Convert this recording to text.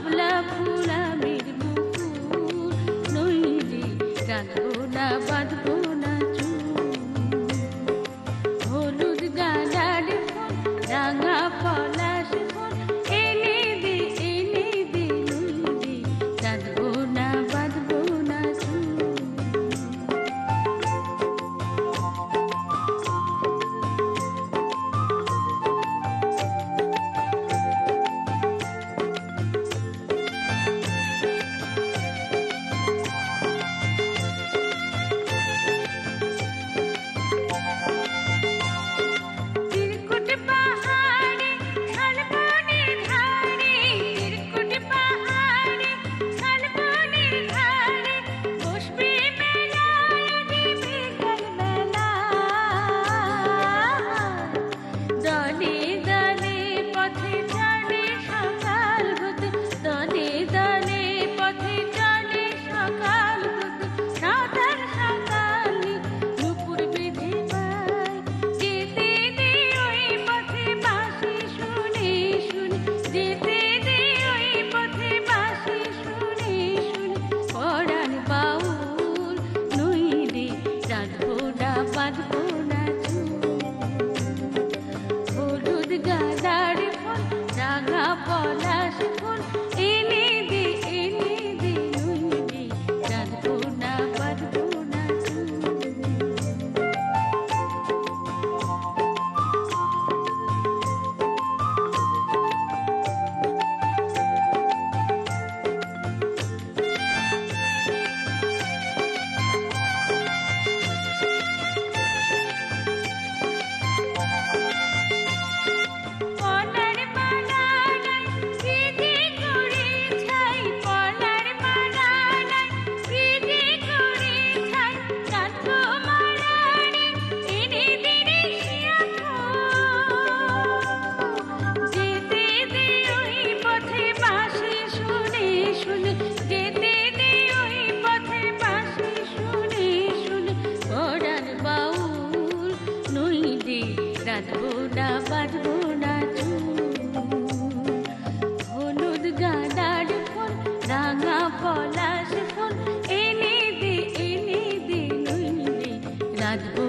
বাবলা ফুল আমের মুকুল, নইলে রাখবো না বাঁধবো না চুল। হলুদ গাঁদার ফুল রাঙা পলাশ ফুল এনে দে নইলে রাখবো না বাঁধবো না চুল। বাঁধবো না চুল। হলুদ গাঁদার ফুল রাঙা পলাশ ফুল এনে দে নইলে রাখবো না বাঁধবো না চুল। রাখবো না বাঁধবো না চুল। হলুদ গাঁদার ফুল রাঙা পলাশ ফুল এনে দে নইলে রাখবো